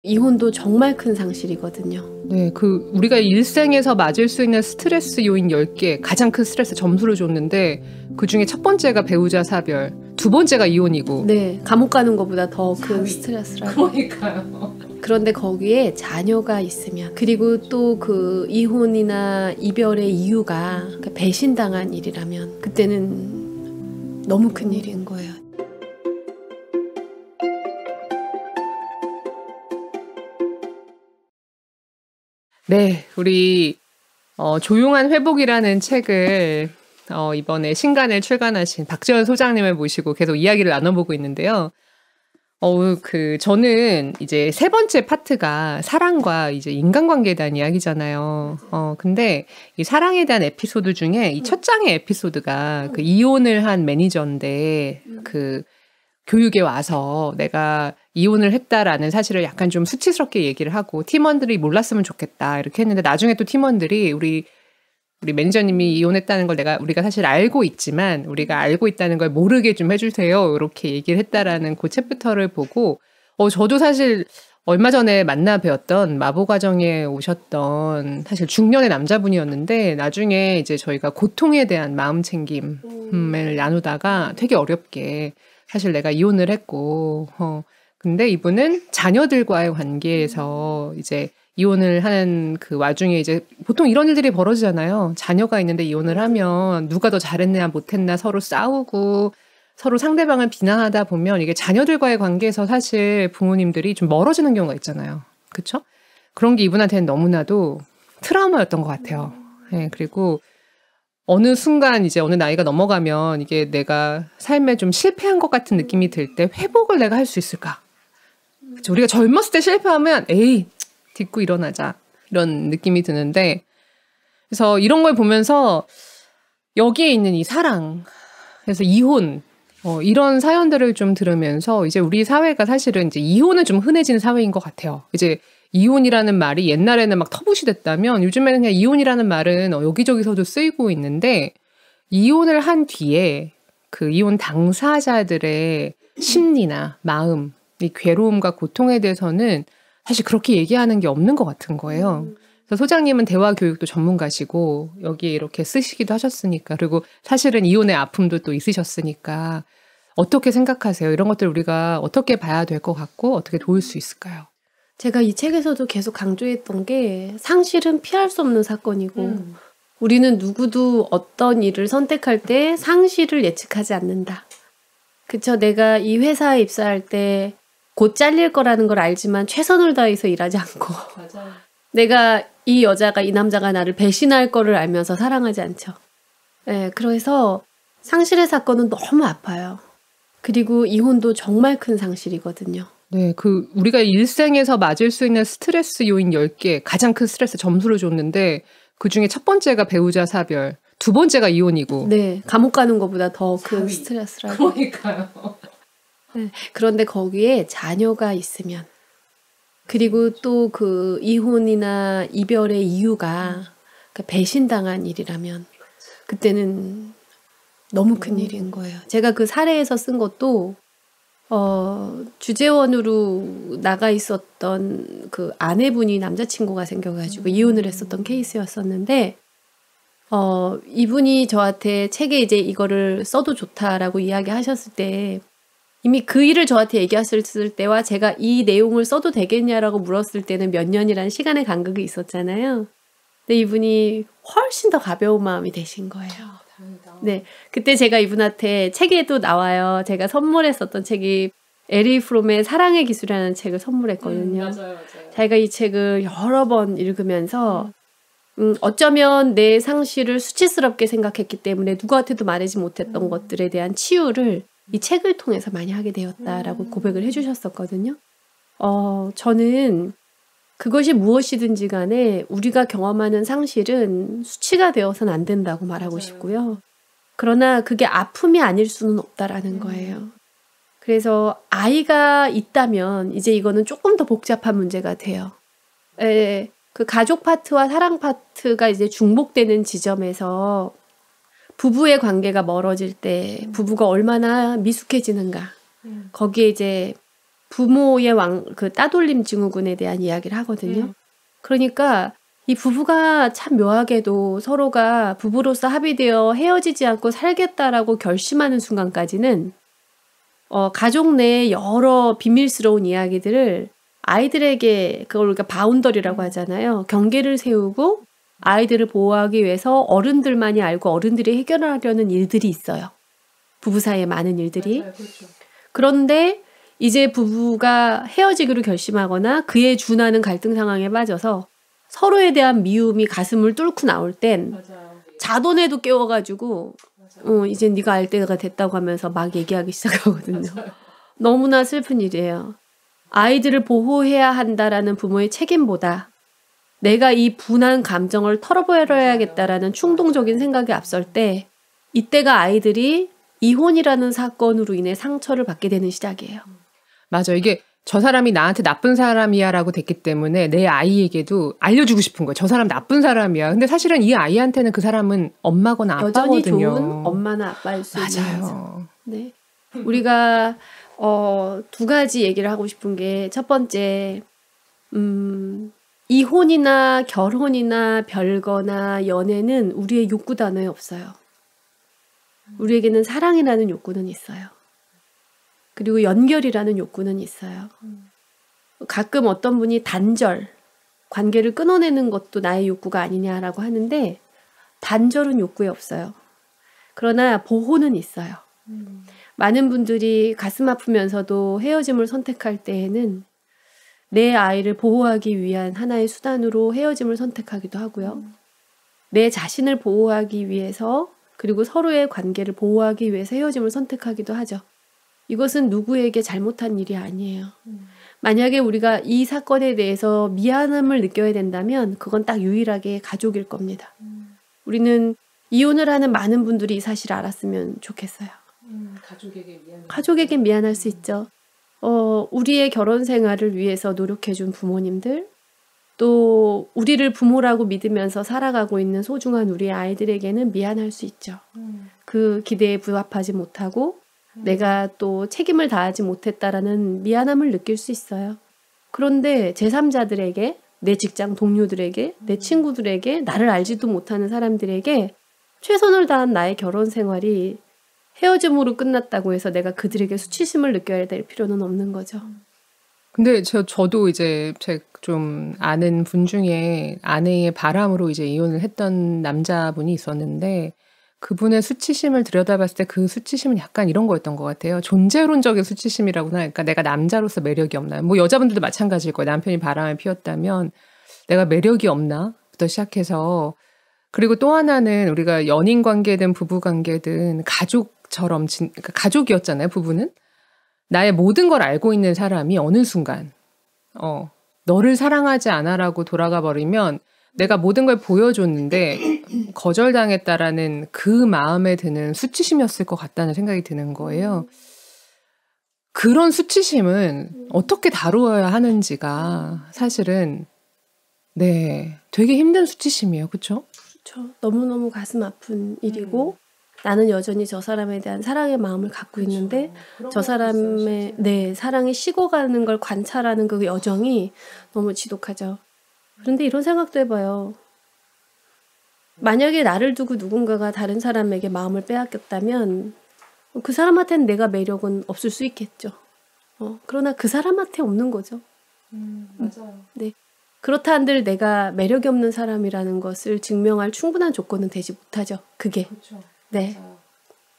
이혼도 정말 큰 상실이거든요. 네, 우리가 일생에서 맞을 수 있는 스트레스 요인 10개, 가장 큰 스트레스 점수를 줬는데 그중에 첫 번째가 배우자 사별, 두 번째가 이혼이고. 네, 감옥 가는 것보다 더 큰 스트레스라고. 그러니까요. 그런데 거기에 자녀가 있으면, 그리고 또 그 이혼이나 이별의 이유가 배신당한 일이라면 그때는 너무 큰 일인 거예요. 네, 우리 조용한 회복이라는 책을 이번에 신간에 출간하신 박지원 소장님을 모시고 계속 이야기를 나눠보고 있는데요. 저는 이제 세 번째 파트가 사랑과 이제 인간관계에 대한 이야기잖아요. 근데 이 사랑에 대한 에피소드 중에 이 첫 장의 에피소드가 그 이혼을 한 매니저인데 그 교육에 와서 내가 이혼을 했다라는 사실을 약간 좀 수치스럽게 얘기를 하고 팀원들이 몰랐으면 좋겠다 이렇게 했는데 나중에 또 팀원들이 우리 매니저님이 이혼했다는 걸 우리가 사실 알고 있지만 우리가 알고 있다는 걸 모르게 좀 해주세요 이렇게 얘기를 했다라는 그 챕터를 보고 저도 사실 얼마 전에 만나 뵈었던 마보가정에 오셨던 사실 중년의 남자분이었는데 나중에 이제 저희가 고통에 대한 마음 챙김을 나누다가 되게 어렵게 사실 내가 이혼을 했고 근데 이분은 자녀들과의 관계에서 이제 이혼을 하는 그 와중에 이제 보통 이런 일들이 벌어지잖아요. 자녀가 있는데 이혼을 하면 누가 더 잘했냐 못했나 서로 싸우고 서로 상대방을 비난하다 보면 이게 자녀들과의 관계에서 사실 부모님들이 좀 멀어지는 경우가 있잖아요. 그렇죠? 그런 게 이분한테는 너무나도 트라우마였던 것 같아요. 네, 그리고 어느 순간 이제 어느 나이가 넘어가면 이게 내가 삶에 좀 실패한 것 같은 느낌이 들 때 회복을 내가 할 수 있을까? 그쵸? 우리가 젊었을 때 실패하면 에이 딛고 일어나자 이런 느낌이 드는데 그래서 이런 걸 보면서 여기에 있는 이 사랑 그래서 이혼 이런 사연들을 좀 들으면서 이제 우리 사회가 사실은 이제 이혼은 좀 흔해지는 사회인 것 같아요. 이제 이혼이라는 말이 옛날에는 막 터부시 됐다면 요즘에는 그냥 이혼이라는 말은 여기저기서도 쓰이고 있는데 이혼을 한 뒤에 그 이혼 당사자들의 심리나 마음, 이 괴로움과 고통에 대해서는 사실 그렇게 얘기하는 게 없는 것 같은 거예요. 그래서 소장님은 대화 교육도 전문가시고 여기에 이렇게 쓰시기도 하셨으니까 그리고 사실은 이혼의 아픔도 또 있으셨으니까 어떻게 생각하세요? 이런 것들 우리가 어떻게 봐야 될 것 같고 어떻게 도울 수 있을까요? 제가 이 책에서도 계속 강조했던 게 상실은 피할 수 없는 사건이고 우리는 누구도 어떤 일을 선택할 때 상실을 예측하지 않는다. 그쵸? 내가 이 회사에 입사할 때 곧 잘릴 거라는 걸 알지만 최선을 다해서 일하지 않고 맞아요. 내가 이 여자가 이 남자가 나를 배신할 거를 알면서 사랑하지 않죠. 네, 그래서 상실의 사건은 너무 아파요. 그리고 이혼도 정말 큰 상실이거든요. 네, 우리가 일생에서 맞을 수 있는 스트레스 요인 10개, 가장 큰 스트레스 점수를 줬는데 그중에 첫 번째가 배우자 사별, 두 번째가 이혼이고. 네, 감옥 가는 것보다 더 큰 스트레스라고. 그러니까요. 네, 그런데 거기에 자녀가 있으면 그리고 또 그 이혼이나 이별의 이유가 배신당한 일이라면 그때는 너무 큰 일인 거예요. 제가 그 사례에서 쓴 것도 주재원으로 나가 있었던 그 아내분이 남자친구가 생겨가지고 이혼을 했었던 케이스였었는데 이분이 저한테 책에 이제 이거를 써도 좋다라고 이야기하셨을 때 이미 그 일을 저한테 얘기했을 때와 제가 이 내용을 써도 되겠냐라고 물었을 때는 몇 년이라는 시간의 간극이 있었잖아요. 근데 이분이 훨씬 더 가벼운 마음이 되신 거예요. 다행이다. 네, 그때 제가 이분한테 책에도 나와요. 제가 선물했었던 책이 에리 프롬의 사랑의 기술이라는 책을 선물했거든요. 맞아요. 자기가 이 책을 여러 번 읽으면서 어쩌면 내 상실을 수치스럽게 생각했기 때문에 누구한테도 말하지 못했던 것들에 대한 치유를 이 책을 통해서 많이 하게 되었다라고 고백을 해주셨었거든요. 저는 그것이 무엇이든지 간에 우리가 경험하는 상실은 수치가 되어서는 안 된다고 말하고 싶고요. 그러나 그게 아픔이 아닐 수는 없다라는 거예요. 그래서 아이가 있다면 이제 이거는 조금 더 복잡한 문제가 돼요. 그 가족 파트와 사랑 파트가 이제 중복되는 지점에서 부부의 관계가 멀어질 때 부부가 얼마나 미숙해지는가. 거기에 이제 부모의 그 따돌림 증후군에 대한 이야기를 하거든요. 그러니까 이 부부가 참 묘하게도 서로가 부부로서 합의되어 헤어지지 않고 살겠다라고 결심하는 순간까지는 가족 내에 여러 비밀스러운 이야기들을 아이들에게 그걸 우리가 바운더리라고 하잖아요. 경계를 세우고 아이들을 보호하기 위해서 어른들만이 알고 어른들이 해결하려는 일들이 있어요. 부부 사이에 많은 일들이. 맞아요, 그렇죠. 그런데 이제 부부가 헤어지기로 결심하거나 그에 준하는 갈등 상황에 빠져서 서로에 대한 미움이 가슴을 뚫고 나올 땐 맞아요. 자돈에도 깨워가지고 이제 네가 알 때가 됐다고 하면서 막 얘기하기 시작하거든요. 맞아요. 너무나 슬픈 일이에요. 아이들을 보호해야 한다라는 부모의 책임보다 내가 이 분한 감정을 털어버려야겠다라는 충동적인 생각이 앞설 때 이때가 아이들이 이혼이라는 사건으로 인해 상처를 받게 되는 시작이에요. 맞아. 이게 저 사람이 나한테 나쁜 사람이야 라고 됐기 때문에 내 아이에게도 알려주고 싶은 거예요. 저 사람 나쁜 사람이야. 근데 사실은 이 아이한테는 그 사람은 엄마거나 아빠거든요. 여전히 좋은 엄마나 아빠일 수 있는 거죠. 맞아요. 네. 우리가 두 가지 얘기를 하고 싶은 게 첫 번째 이혼이나 결혼이나 별거나 연애는 우리의 욕구 단어에 없어요. 우리에게는 사랑이라는 욕구는 있어요. 그리고 연결이라는 욕구는 있어요. 가끔 어떤 분이 단절, 관계를 끊어내는 것도 나의 욕구가 아니냐라고 하는데 단절은 욕구에 없어요. 그러나 보호는 있어요. 많은 분들이 가슴 아프면서도 헤어짐을 선택할 때에는 내 아이를 보호하기 위한 하나의 수단으로 헤어짐을 선택하기도 하고요. 내 자신을 보호하기 위해서 그리고 서로의 관계를 보호하기 위해서 헤어짐을 선택하기도 하죠. 이것은 누구에게 잘못한 일이 아니에요. 만약에 우리가 이 사건에 대해서 미안함을 느껴야 된다면 그건 딱 유일하게 가족일 겁니다. 우리는 이혼을 하는 많은 분들이 이 사실을 알았으면 좋겠어요. 가족에게 미안할 수 있죠. 우리의 결혼 생활을 위해서 노력해준 부모님들, 또 우리를 부모라고 믿으면서 살아가고 있는 소중한 우리 아이들에게는 미안할 수 있죠. 그 기대에 부합하지 못하고 내가 또 책임을 다하지 못했다라는 미안함을 느낄 수 있어요. 그런데 제3자들에게, 내 직장 동료들에게, 내 친구들에게, 나를 알지도 못하는 사람들에게 최선을 다한 나의 결혼 생활이 헤어짐으로 끝났다고 해서 내가 그들에게 수치심을 느껴야 될 필요는 없는 거죠. 근데 저도 이제 제 좀 아는 분 중에 아내의 바람으로 이제 이혼을 했던 남자분이 있었는데 그분의 수치심을 들여다봤을 때 그 수치심은 약간 이런 거였던 것 같아요. 존재론적인 수치심이라고나. 그러니까 내가 남자로서 매력이 없나. 뭐 여자분들도 마찬가지일 거예요. 남편이 바람을 피웠다면 내가 매력이 없나?부터 시작해서 그리고 또 하나는 우리가 연인 관계든 부부 관계든 가족처럼 그러니까 가족이었잖아요. 부부는. 나의 모든 걸 알고 있는 사람이 어느 순간 너를 사랑하지 않아라고 돌아가 버리면 내가 모든 걸 보여줬는데 거절당했다라는 그 마음에 드는 수치심이었을 것 같다는 생각이 드는 거예요. 그런 수치심은 어떻게 다루어야 하는지가 사실은 되게 힘든 수치심이에요. 그렇죠? 그렇죠. 너무너무 가슴 아픈 일이고 나는 여전히 저 사람에 대한 사랑의 마음을 갖고 있는데 저 사람의 사랑이 식어가는 걸 관찰하는 그 여정이 너무 지독하죠. 그런데 이런 생각도 해봐요. 만약에 나를 두고 누군가가 다른 사람에게 마음을 빼앗겼다면 그 사람한테는 내가 매력은 없을 수 있겠죠. 그러나 그 사람한테 없는 거죠. 맞아요. 네. 그렇다 한들 내가 매력이 없는 사람이라는 것을 증명할 충분한 조건은 되지 못하죠. 그게. 그렇죠. 네.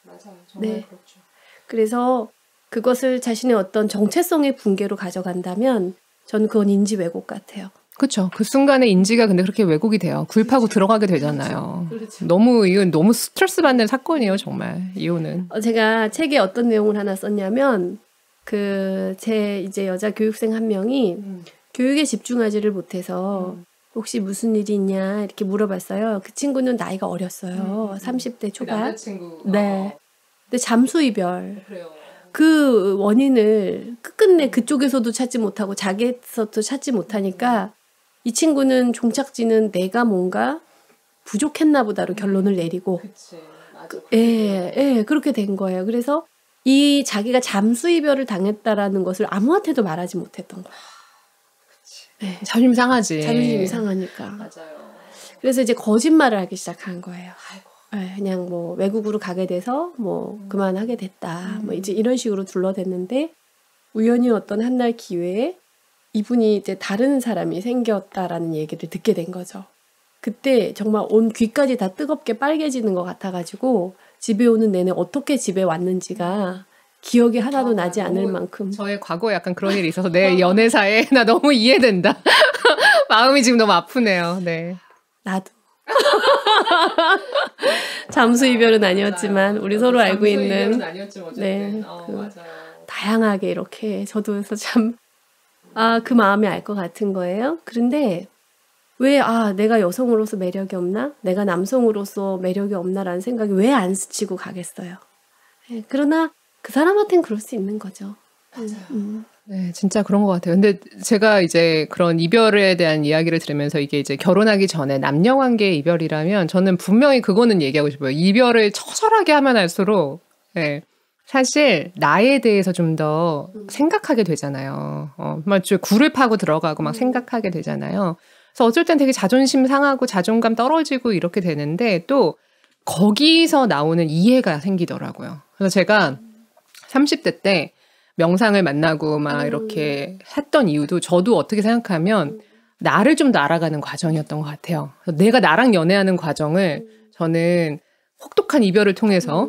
맞아요. 정말 네. 그렇죠. 그래서 그것을 자신의 어떤 정체성의 붕괴로 가져간다면 저는 그건 인지 왜곡 같아요. 그렇죠. 그 순간에 인지가 근데 그렇게 왜곡이 돼요. 굴파고 들어가게 되잖아요. 그렇죠. 이건 너무 스트레스 받는 사건이에요, 정말. 이혼은. 제가 책에 어떤 내용을 하나 썼냐면 제 이제 여자 교육생 한 명이 교육에 집중하지를 못해서 혹시 무슨 일이 있냐 이렇게 물어봤어요. 그 친구는 나이가 어렸어요. 30대 초반. 그 남자친구. 네. 근데 잠수 이별. 그래요. 그 원인을 끝끝내 그쪽에서도 찾지 못하고 자기에서도 찾지 못하니까 이 친구는 종착지는 내가 뭔가 부족했나 보다로 결론을 내리고 그치. 맞아. 예, 그렇게 된 거예요. 그래서 이 자기가 잠수 이별을 당했다라는 것을 아무한테도 말하지 못했던 거야. 네. 자존심 상하지. 자존심이 상하니까. 맞아요. 그래서 이제 거짓말을 하기 시작한 거예요. 네, 그냥 뭐 외국으로 가게 돼서 뭐 그만하게 됐다. 뭐 이제 이런 식으로 둘러댔는데 우연히 어떤 한날 기회에 이분이 이제 다른 사람이 생겼다라는 얘기를 듣게 된 거죠. 그때 정말 온 귀까지 다 뜨겁게 빨개지는 것 같아가지고 집에 오는 내내 어떻게 집에 왔는지가 기억이 하나도 나지 않을 만큼. 저의 과거에 약간 그런 일이 있어서 내 연애사에 나 너무 이해된다. 마음이 지금 너무 아프네요. 네. 나도. 잠수 이별은 아니었지만 우리 서로 알고 있는 네, 다양하게 이렇게 저도 그래서 참 그 마음이 알 것 같은 거예요. 그런데 왜 내가 여성으로서 매력이 없나? 내가 남성으로서 매력이 없나라는 생각이 왜 안 스치고 가겠어요. 네, 그러나 그 사람한테는 그럴 수 있는 거죠. 맞아요. 네, 진짜 그런 것 같아요. 근데 제가 이제 그런 이별에 대한 이야기를 들으면서 이게 이제 결혼하기 전에 남녀 관계의 이별이라면 저는 분명히 그거는 얘기하고 싶어요. 이별을 처절하게 하면 할수록 네, 사실 나에 대해서 좀 더 생각하게 되잖아요. 막 굴을 파고 들어가고 막 생각하게 되잖아요. 그래서 어쩔 땐 되게 자존심 상하고 자존감 떨어지고 이렇게 되는데 또 거기서 나오는 이해가 생기더라고요. 그래서 제가 30대 때 명상을 만나고 막 이렇게 했던 이유도 저도 어떻게 생각하면 나를 좀 더 알아가는 과정이었던 것 같아요. 그래서 내가 나랑 연애하는 과정을 저는 혹독한 이별을 통해서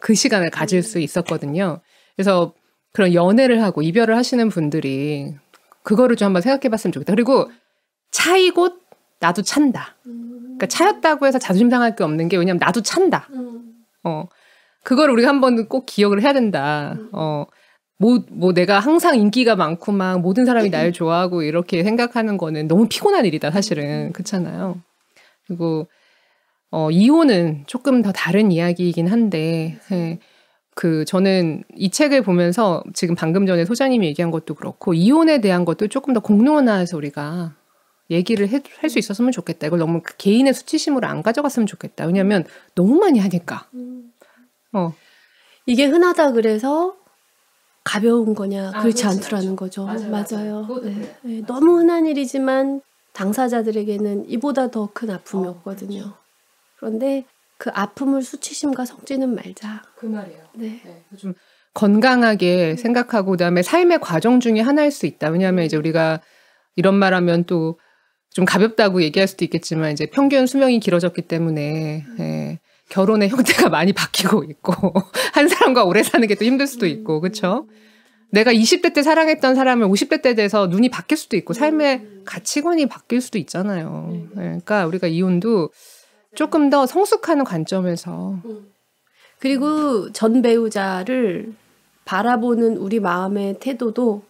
그 시간을 가질 수 있었거든요. 그래서 그런 연애를 하고 이별을 하시는 분들이 그거를 좀 한번 생각해 봤으면 좋겠다. 그리고 차이곧 나도 찬다. 그러니까 차였다고 해서 자존심 상할 게 없는 게 왜냐면 나도 찬다. 그걸 우리가 한번 꼭 기억을 해야 된다. 뭐 내가 항상 인기가 많고 막 모든 사람이 날 좋아하고 이렇게 생각하는 거는 너무 피곤한 일이다, 사실은. 그렇잖아요. 그리고 이혼은 조금 더 다른 이야기이긴 한데, 네. 저는 이 책을 보면서 지금 방금 전에 소장님이 얘기한 것도 그렇고, 이혼에 대한 것도 조금 더 공론화해서 우리가 얘기를 할 수 있었으면 좋겠다. 이걸 너무 개인의 수치심으로 안 가져갔으면 좋겠다. 왜냐하면 너무 많이 하니까. 이게 흔하다 그래서 가벼운 거냐, 그렇지 않더라는 거죠. 맞아요. 네. 너무 흔한 일이지만 당사자들에게는 이보다 더 큰 아픔이었거든요. 그렇죠. 그런데 그 아픔을 수치심과 섞지는 말자. 그 말이에요. 네. 좀 건강하게 생각하고 그다음에 삶의 과정 중에 하나일 수 있다. 왜냐하면 이제 우리가 이런 말하면 또 좀 가볍다고 얘기할 수도 있겠지만 이제 평균 수명이 길어졌기 때문에 결혼의 형태가 많이 바뀌고 있고 한 사람과 오래 사는 게 또 힘들 수도 있고 그렇죠? 내가 20대 때 사랑했던 사람을 50대 때 돼서 눈이 바뀔 수도 있고 삶의 가치관이 바뀔 수도 있잖아요. 그러니까 우리가 이혼도 조금 더 성숙하는 관점에서 그리고 전 배우자를 바라보는 우리 마음의 태도도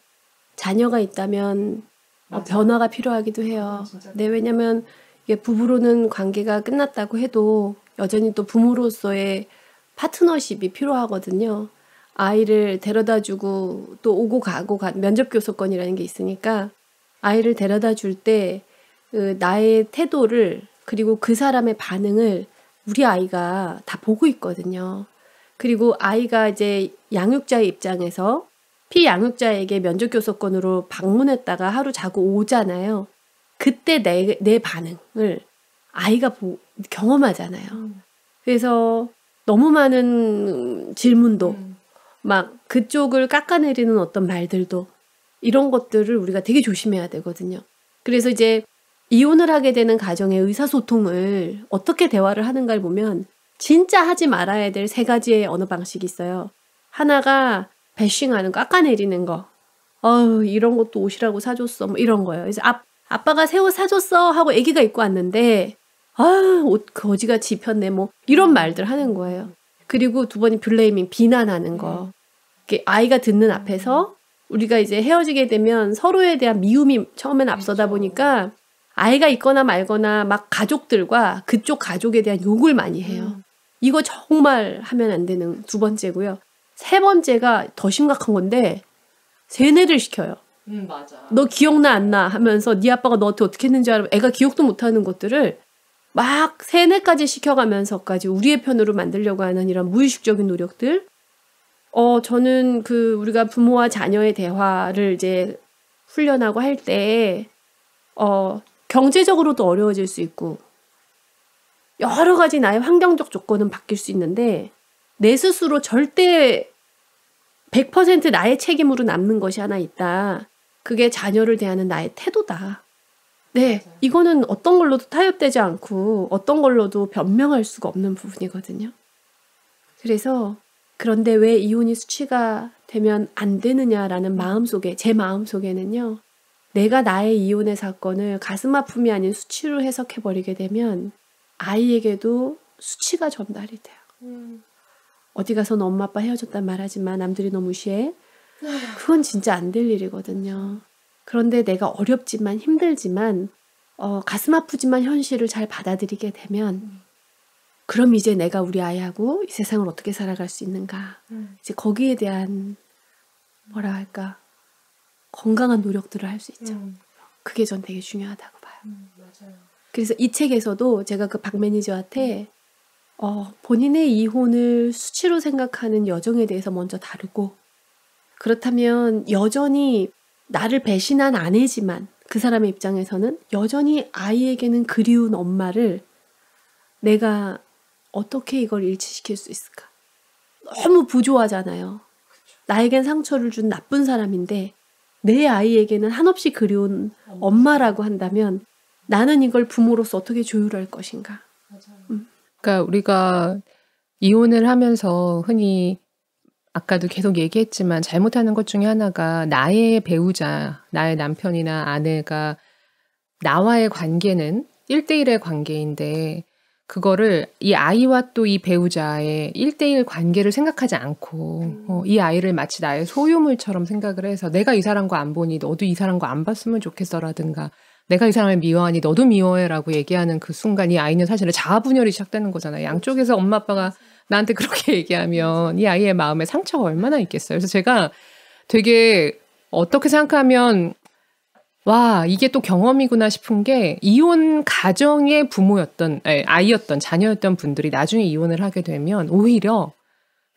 자녀가 있다면 변화가 필요하기도 해요. 네, 왜냐하면 이게 부부로는 관계가 끝났다고 해도 여전히 또 부모로서의 파트너십이 필요하거든요. 아이를 데려다주고 또 오고 가고 면접 교섭권이라는 게 있으니까 아이를 데려다 줄 때 나의 태도를 그리고 그 사람의 반응을 우리 아이가 다 보고 있거든요. 그리고 아이가 이제 양육자의 입장에서 피양육자에게 면접 교섭권으로 방문했다가 하루 자고 오잖아요. 그때 내 반응을 아이가 경험하잖아요. 그래서 너무 많은 질문도 막 그쪽을 깎아내리는 어떤 말들도 이런 것들을 우리가 되게 조심해야 되거든요. 그래서 이제 이혼을 하게 되는 가정의 의사소통을 어떻게 대화를 하는가를 보면 진짜 하지 말아야 될 3가지의 언어 방식이 있어요. 하나가 배싱하는 거, 깎아내리는 거. 이런 것도 옷이라고 사줬어. 뭐 이런 거예요. 그래서 아빠가 새 옷 사줬어 하고 아기가 입고 왔는데 옷 거지같이 입혔네. 뭐 이런 말들 하는 거예요. 그리고 2번이 블레이밍, 비난하는 거. 아이가 듣는 앞에서 우리가 이제 헤어지게 되면 서로에 대한 미움이 처음엔 앞서다 보니까 아이가 있거나 말거나 막 가족들과 그쪽 가족에 대한 욕을 많이 해요. 이거 정말 하면 안 되는 2번째고요. 3번째가 더 심각한 건데 세뇌를 시켜요. 맞아. 너 기억나 안 나 하면서 네 아빠가 너한테 어떻게 했는지 알아. 애가 기억도 못하는 것들을 막 세뇌까지 시켜가면서까지 우리의 편으로 만들려고 하는 이런 무의식적인 노력들. 저는 우리가 부모와 자녀의 대화를 이제 훈련하고 할 때, 경제적으로도 어려워질 수 있고, 여러 가지 나의 환경적 조건은 바뀔 수 있는데, 내 스스로 절대 100% 나의 책임으로 남는 것이 하나 있다. 그게 자녀를 대하는 나의 태도다. 네, 이거는 어떤 걸로도 타협되지 않고, 어떤 걸로도 변명할 수가 없는 부분이거든요. 그래서, 그런데 왜 이혼이 수치가 되면 안 되느냐라는 마음속에, 제 마음속에는요, 내가 나의 이혼의 사건을 가슴 아픔이 아닌 수치로 해석해버리게 되면 아이에게도 수치가 전달이 돼요. 어디 가서는 엄마 아빠 헤어졌단 말하지 마. 남들이 너 무시해. 그건 진짜 안 될 일이거든요. 그런데 내가 어렵지만 힘들지만 가슴 아프지만 현실을 잘 받아들이게 되면 그럼 이제 내가 우리 아이하고 이 세상을 어떻게 살아갈 수 있는가. 이제 거기에 대한 뭐라 할까 건강한 노력들을 할 수 있죠. 그게 전 되게 중요하다고 봐요. 맞아요. 그래서 이 책에서도 제가 그 박 매니저한테 본인의 이혼을 수치로 생각하는 여정에 대해서 먼저 다루고 그렇다면 여전히 나를 배신한 아내지만 그 사람의 입장에서는 여전히 아이에게는 그리운 엄마를 내가 어떻게 이걸 일치시킬 수 있을까? 너무 부조하잖아요. 나에겐 상처를 준 나쁜 사람인데 내 아이에게는 한없이 그리운 엄마라고 한다면 나는 이걸 부모로서 어떻게 조율할 것인가? 그러니까 우리가 이혼을 하면서 흔히 아까도 계속 얘기했지만 잘못하는 것 중에 하나가 나의 배우자, 나의 남편이나 아내가 나와의 관계는 1대1의 관계인데 그거를 이 아이와 또 이 배우자의 1대1 관계를 생각하지 않고 이 아이를 마치 나의 소유물처럼 생각을 해서 내가 이 사람과 안 보니 너도 이 사람과 안 봤으면 좋겠어라든가 내가 이 사람을 미워하니 너도 미워해라고 얘기하는 그 순간 이 아이는 사실은 자아분열이 시작되는 거잖아요. 양쪽에서 엄마 아빠가 나한테 그렇게 얘기하면 이 아이의 마음에 상처가 얼마나 있겠어요. 그래서 제가 되게 어떻게 생각하면 와 이게 또 경험이구나 싶은 게 이혼 가정의 부모였던 아이였던 자녀였던 분들이 나중에 이혼을 하게 되면 오히려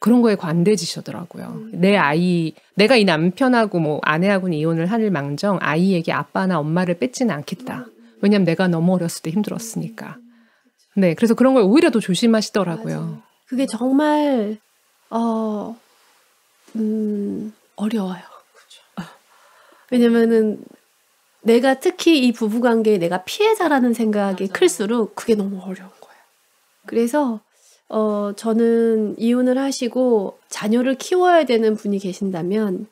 그런 거에 관대지시더라고요. 내 아이 내가 이 남편하고 뭐 아내하고는 이혼을 할 망정 아이에게 아빠나 엄마를 뺏지는 않겠다. 왜냐면 내가 너무 어렸을 때 힘들었으니까. 네, 그래서 그런 걸 오히려 더 조심하시더라고요. 맞아요. 그게 정말 어려워요. 왜냐면은 내가 특히 이 부부관계에 내가 피해자라는 생각이 맞아요. 클수록 그게 너무 어려운 거예요. 그래서 저는 이혼을 하시고 자녀를 키워야 되는 분이 계신다면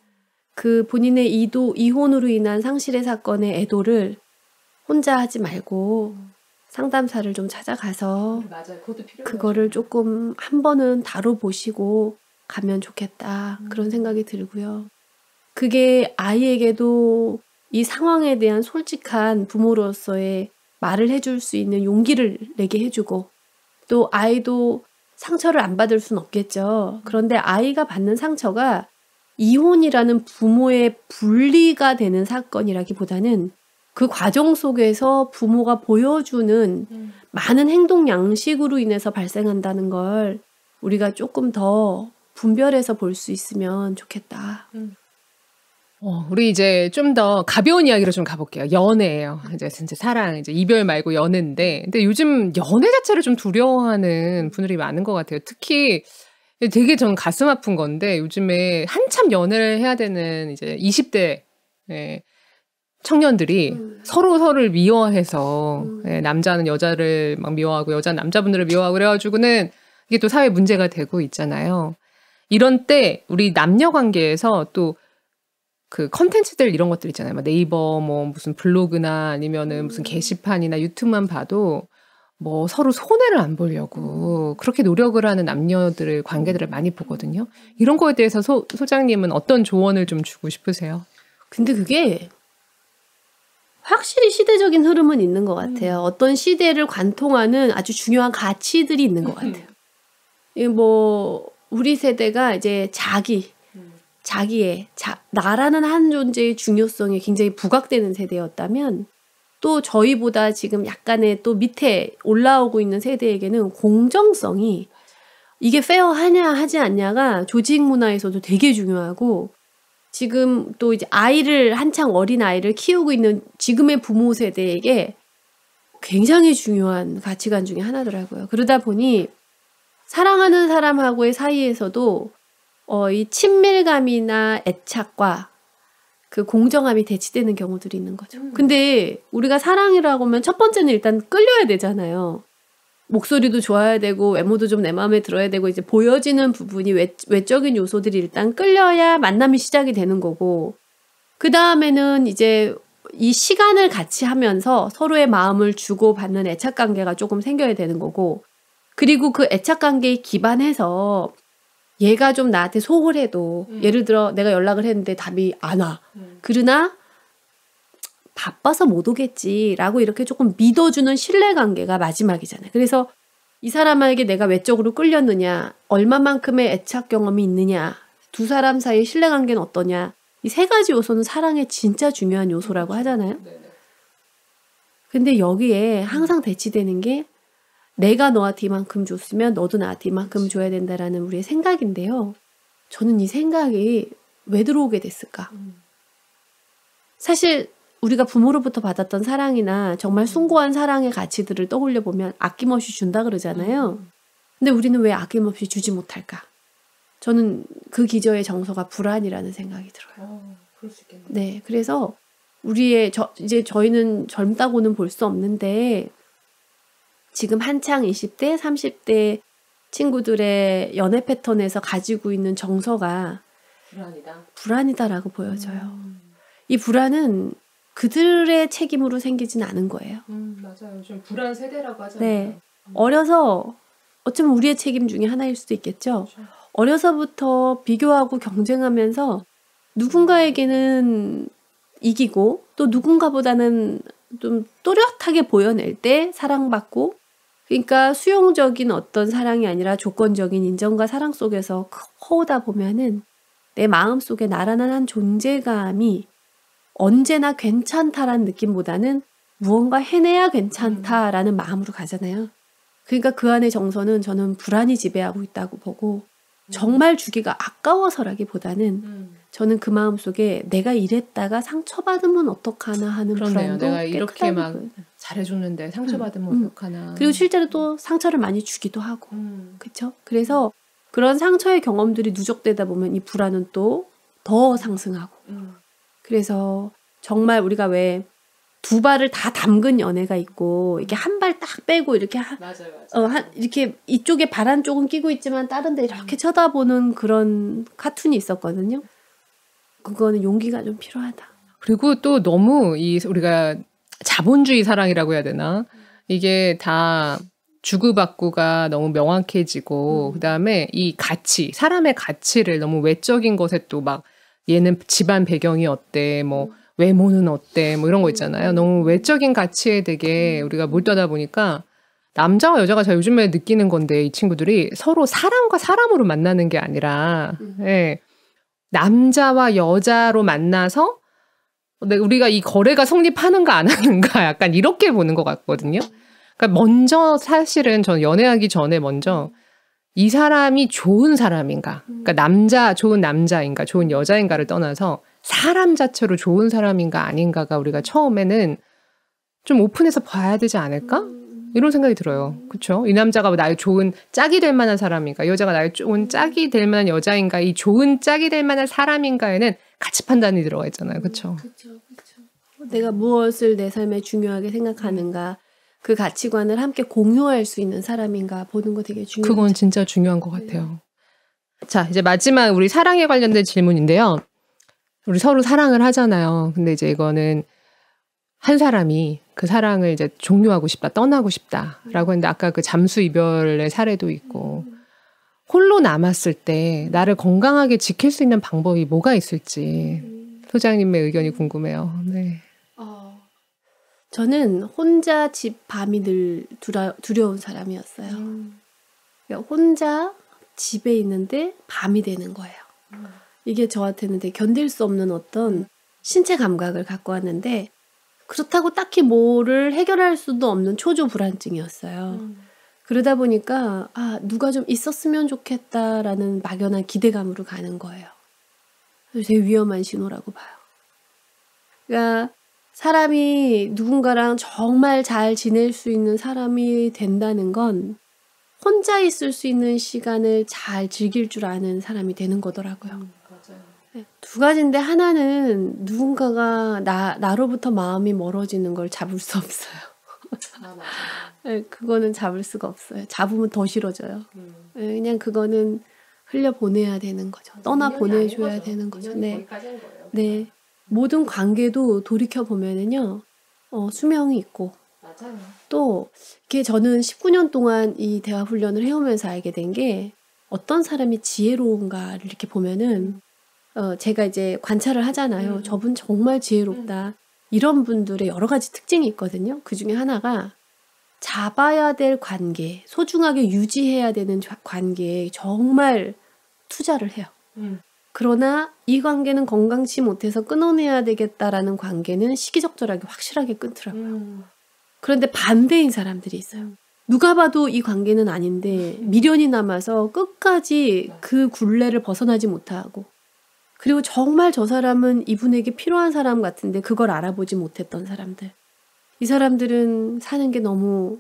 그 본인의 이혼으로 인한 상실의 사건의 애도를 혼자 하지 말고 상담사를 좀 찾아가서 맞아요. 그것도 그거를 조금 한 번은 다뤄보시고 가면 좋겠다. 그런 생각이 들고요. 그게 아이에게도 이 상황에 대한 솔직한 부모로서의 말을 해줄 수 있는 용기를 내게 해주고 또 아이도 상처를 안 받을 순 없겠죠. 그런데 아이가 받는 상처가 이혼이라는 부모의 분리가 되는 사건이라기보다는 그 과정 속에서 부모가 보여주는 많은 행동 양식으로 인해서 발생한다는 걸 우리가 조금 더 분별해서 볼 수 있으면 좋겠다. 우리 이제 좀 더 가벼운 이야기로 좀 가볼게요. 연애예요. 이제 진짜 사랑, 이제 이별 말고 연애인데, 근데 요즘 연애 자체를 좀 두려워하는 분들이 많은 것 같아요. 특히 되게 전 가슴 아픈 건데 요즘에 한참 연애를 해야 되는 이제 20대 청년들이 서로를 미워해서 남자는 여자를 막 미워하고 여자는 남자분들을 미워하고 그래가지고는 이게 또 사회 문제가 되고 있잖아요. 이런 때 우리 남녀 관계에서 또 그 컨텐츠들 이런 것들 있잖아요. 막 네이버 뭐 무슨 블로그나 아니면은 무슨 게시판이나 유튜브만 봐도 뭐 서로 손해를 안 보려고 그렇게 노력을 하는 남녀들의 관계들을 많이 보거든요. 이런 거에 대해서 소장님은 어떤 조언을 좀 주고 싶으세요? 근데 그게 확실히 시대적인 흐름은 있는 것 같아요. 어떤 시대를 관통하는 아주 중요한 가치들이 있는 것 같아요. 뭐 우리 세대가 이제 자기의 나라는 한 존재의 중요성이 굉장히 부각되는 세대였다면 또 저희보다 지금 약간의 또 밑에 올라오고 있는 세대에게는 공정성이 이게 페어하냐 하지 않냐가 조직 문화에서도 되게 중요하고 지금 또 이제 아이를 한창 어린 아이를 키우고 있는 지금의 부모 세대에게 굉장히 중요한 가치관 중에 하나더라고요. 그러다 보니 사랑하는 사람하고의 사이에서도 이 친밀감이나 애착과 그 공정함이 대치되는 경우들이 있는 거죠. 근데 우리가 사랑이라고 하면 첫 번째는 일단 끌려야 되잖아요. 목소리도 좋아야 되고 외모도 좀 내 마음에 들어야 되고 이제 보여지는 부분이 외적인 요소들이 일단 끌려야 만남이 시작이 되는 거고 그 다음에는 이제 이 시간을 같이 하면서 서로의 마음을 주고받는 애착관계가 조금 생겨야 되는 거고 그리고 그 애착관계에 기반해서 얘가 좀 나한테 소홀해도 예를 들어 내가 연락을 했는데 답이 안 와. 그러나 바빠서 못 오겠지라고 이렇게 조금 믿어주는 신뢰관계가 마지막이잖아요. 그래서 이 사람에게 내가 외적으로 끌렸느냐, 얼마만큼의 애착 경험이 있느냐, 두 사람 사이의 신뢰관계는 어떠냐 이 세 가지 요소는 사랑의 진짜 중요한 요소라고 하잖아요. 근데 여기에 항상 대치되는 게 내가 너한테 이만큼 줬으면 너도 나한테 이만큼 줘야 된다라는 우리의 생각인데요. 저는 이 생각이 왜 들어오게 됐을까? 사실 우리가 부모로부터 받았던 사랑이나 정말 숭고한 사랑의 가치들을 떠올려 보면 아낌없이 준다 그러잖아요. 근데 우리는 왜 아낌없이 주지 못할까? 저는 그 기저의 정서가 불안이라는 생각이 들어요. 그럴 수 있겠네요. 네, 그래서 이제 저희는 젊다고는 볼 수 없는데 지금 한창 20대, 30대 친구들의 연애 패턴에서 가지고 있는 정서가 불안이다라고 보여져요. 이 불안은 그들의 책임으로 생기진 않은 거예요. 맞아요. 좀 불안 세대라고 하잖아요. 네. 어려서 어쩌면 우리의 책임 중에 하나일 수도 있겠죠. 그렇죠. 어려서부터 비교하고 경쟁하면서 누군가에게는 이기고 또 누군가보다는 좀 또렷하게 보여낼 때 사랑받고 그러니까 수용적인 어떤 사랑이 아니라 조건적인 인정과 사랑 속에서 커오다 보면은 내 마음속에 나란한 한 존재감이 언제나 괜찮다라는 느낌보다는 무언가 해내야 괜찮다라는 마음으로 가잖아요. 그러니까 그 안의 정서는 저는 불안이 지배하고 있다고 보고 정말 주기가 아까워서라기보다는 저는 그 마음속에 내가 이랬다가 상처받으면 어떡하나 하는 그렇네요. 불안도 내가 이렇게 막 보여요. 잘해줬는데 상처받으면 어떡하나. 그리고 실제로 또 상처를 많이 주기도 하고 그렇죠? 그래서 그런 상처의 경험들이 누적되다 보면 이 불안은 또 더 상승하고 그래서 정말 우리가 왜 두 발을 다 담근 연애가 있고 이렇게 한 발 딱 빼고 이렇게 맞아요. 이렇게 이쪽에 발 한쪽은 끼고 있지만 다른 데 이렇게 쳐다보는 그런 카툰이 있었거든요. 그거는 용기가 좀 필요하다. 그리고 또 너무 우리가 자본주의 사랑이라고 해야 되나? 이게 다 주고받고가 너무 명확해지고 그다음에 이 가치, 사람의 가치를 너무 외적인 것에 또 막 얘는 집안 배경이 어때? 뭐 외모는 어때? 뭐 이런 거 있잖아요. 너무 외적인 가치에 되게 우리가 몰두하다 보니까 남자와 여자가 제가 요즘에 느끼는 건데 이 친구들이 서로 사람과 사람으로 만나는 게 아니라 예, 남자와 여자로 만나서 우리가 이 거래가 성립하는가 안 하는가 약간 이렇게 보는 것 같거든요. 그러니까 먼저 사실은 저는 연애하기 전에 먼저 이 사람이 좋은 사람인가, 그러니까 좋은 남자인가, 좋은 여자인가를 떠나서 사람 자체로 좋은 사람인가 아닌가가 우리가 처음에는 좀 오픈해서 봐야 되지 않을까? 이런 생각이 들어요. 그렇죠? 이 남자가 나의 좋은 짝이 될 만한 사람인가, 여자가 나의 좋은 짝이 될 만한 여자인가, 이 좋은 짝이 될 만한 사람인가에는 가치 판단이 들어가 있잖아요. 그렇죠? 내가 무엇을 내 삶에 중요하게 생각하는가, 그 가치관을 함께 공유할 수 있는 사람인가 보는 거 되게 중요해요. 그건 진짜 중요한 것 같아요. 자, 이제 마지막 우리 사랑에 관련된 질문인데요. 우리 서로 사랑을 하잖아요. 근데 이제 이거는 한 사람이 그 사랑을 이제 종료하고 싶다, 떠나고 싶다라고 했는데 아까 그 잠수 이별의 사례도 있고 홀로 남았을 때 나를 건강하게 지킬 수 있는 방법이 뭐가 있을지 소장님의 의견이 궁금해요. 네. 저는 혼자 집 밤이 늘 두려운 사람이었어요. 그러니까 혼자 집에 있는데 밤이 되는 거예요. 이게 저한테는 되게 견딜 수 없는 어떤 신체 감각을 갖고 왔는데 그렇다고 딱히 뭐를 해결할 수도 없는 초조 불안증이었어요. 그러다 보니까 누가 좀 있었으면 좋겠다라는 막연한 기대감으로 가는 거예요. 그래서 되게 위험한 신호라고 봐요. 그러니까 사람이 누군가랑 정말 잘 지낼 수 있는 사람이 된다는 건 혼자 있을 수 있는 시간을 잘 즐길 줄 아는 사람이 되는 거더라고요. 맞아요. 네. 두 가지인데 하나는 누군가가 나로부터 마음이 멀어지는 걸 잡을 수 없어요. 맞아요. 네, 그거는 잡을 수가 없어요. 잡으면 더 싫어져요. 네, 그냥 그거는 흘려보내야 되는 거죠. 떠나보내줘야 되는 거죠. 네. 네. 모든 관계도 돌이켜보면은요, 수명이 있고, 맞아요. 또, 이게 저는 19년 동안 이 대화 훈련을 해오면서 알게 된 게, 어떤 사람이 지혜로운가를 이렇게 보면은, 제가 이제 관찰을 하잖아요. 저분 정말 지혜롭다. 이런 분들의 여러 가지 특징이 있거든요. 그 중에 하나가, 잡아야 될 관계, 소중하게 유지해야 되는 관계에 정말 투자를 해요. 그러나 이 관계는 건강치 못해서 끊어내야 되겠다라는 관계는 시기적절하게 확실하게 끊더라고요. 그런데 반대인 사람들이 있어요. 누가 봐도 이 관계는 아닌데 미련이 남아서 끝까지 그 굴레를 벗어나지 못하고, 그리고 정말 저 사람은 이분에게 필요한 사람 같은데 그걸 알아보지 못했던 사람들. 이 사람들은 사는 게 너무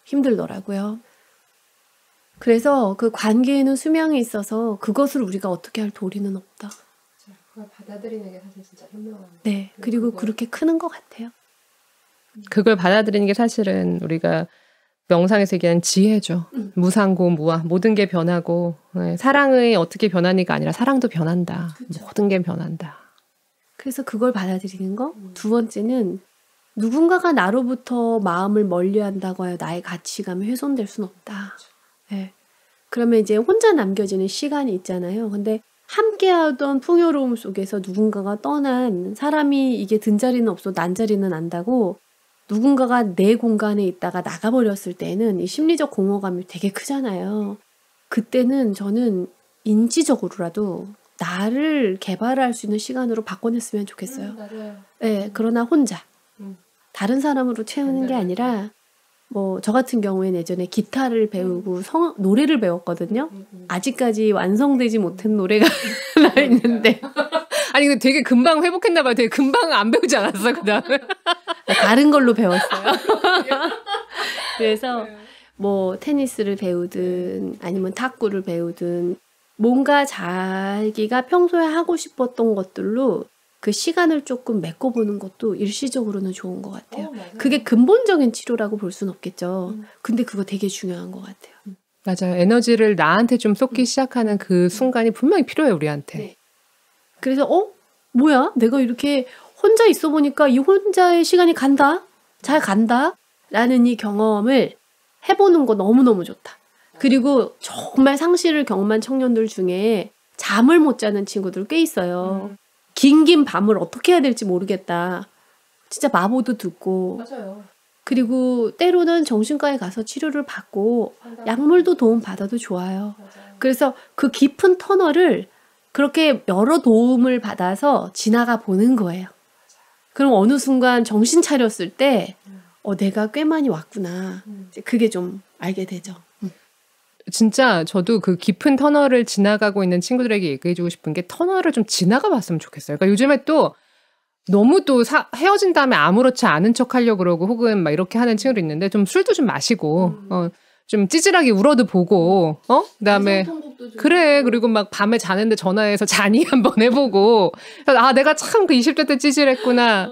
힘들더라고요. 그래서 그 관계에는 수명이 있어서 그것을 우리가 어떻게 할 도리는 없다. 그걸 받아들이는 게 사실 진짜 현명한. 네, 그리고 그렇게 크는 것 같아요. 그걸 받아들이는 게 사실은 우리가 명상에서 얘기하는 지혜죠. 무상고 무아, 모든 게 변하고, 네, 사랑이 어떻게 변하니가 아니라 사랑도 변한다. 그쵸. 모든 게 변한다. 그래서 그걸 받아들이는 거. 두 번째는 누군가가 나로부터 마음을 멀리한다고 하여 나의 가치감이 훼손될 수는 없다. 네. 그러면 이제 혼자 남겨지는 시간이 있잖아요. 근데 함께하던 풍요로움 속에서 누군가가 떠난 사람이 이게 든 자리는 없어 난 자리는 안다고 누군가가 내 공간에 있다가 나가버렸을 때는 이 심리적 공허감이 되게 크잖아요. 그때는 저는 인지적으로라도 나를 개발할 수 있는 시간으로 바꿔냈으면 좋겠어요. 맞아요. 네, 그러나 혼자. 다른 사람으로 채우는 게 아니라 뭐 저 같은 경우에는 예전에 기타를 배우고 노래를 배웠거든요. 아직까지 완성되지 못한 노래가 하나 있는데 아니 근데 되게 금방 회복했나 봐요. 되게 금방 안 배우지 않았어 그다음에. 다른 걸로 배웠어요. 그래서 뭐 테니스를 배우든 아니면 탁구를 배우든 뭔가 자기가 평소에 하고 싶었던 것들로 그 시간을 조금 메꿔보는 것도 일시적으로는 좋은 것 같아요. 그게 근본적인 치료라고 볼 수는 없겠죠. 근데 그거 되게 중요한 것 같아요. 맞아요. 에너지를 나한테 좀 쏟기 시작하는 그 순간이 분명히 필요해요, 우리한테. 네. 그래서 뭐야? 내가 이렇게 혼자 있어 보니까 이 혼자의 시간이 간다? 잘 간다? 라는 이 경험을 해보는 거 너무너무 좋다. 그리고 정말 상실을 경험한 청년들 중에 잠을 못 자는 친구들 꽤 있어요. 긴 밤을 어떻게 해야 될지 모르겠다. 진짜 마보도 듣고. 맞아요. 그리고 때로는 정신과에 가서 치료를 받고 약물도 도움 받아도 좋아요. 맞아요. 그래서 그 깊은 터널을 그렇게 여러 도움을 받아서 지나가 보는 거예요. 그럼 어느 순간 정신 차렸을 때 내가 꽤 많이 왔구나. 이제 그게 좀 알게 되죠. 진짜 저도 그 깊은 터널을 지나가고 있는 친구들에게 얘기해주고 싶은 게 터널을 좀 지나가 봤으면 좋겠어요. 그러니까 요즘에 또 너무 또 헤어진 다음에 아무렇지 않은 척 하려고 그러고 혹은 막 이렇게 하는 친구들 있는데 좀 술도 좀 마시고 좀 찌질하게 울어도 보고 그다음에 그래 그리고 막 밤에 자는데 전화해서 잔이 한번 해보고 내가 참 그 20대 때 찌질했구나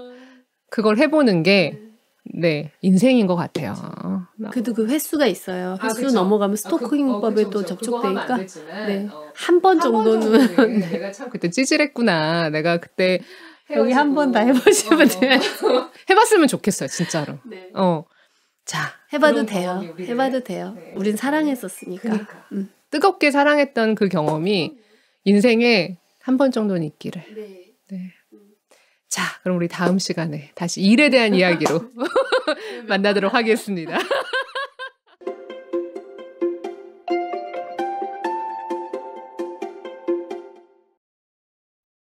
그걸 해보는 게 네, 인생인 것 같아요. 그래도 그 횟수가 있어요. 횟수 넘어가면 스토킹법에 또 접촉되니까 네. 한 번 정도는 내가 참 그때 찌질했구나. 내가 그때 여기 한 번 다 해보시면 돼요. 해봤으면 좋겠어요, 진짜로. 네. 자, 해봐도 돼요. 해봐도 돼요. 네. 우린 사랑했었으니까. 그러니까. 뜨겁게 사랑했던 그 경험이 인생에 한 번 정도는 있기를. 네. 네. 자, 그럼 우리 다음 시간에 다시 일에 대한 이야기로 만나도록 하겠습니다.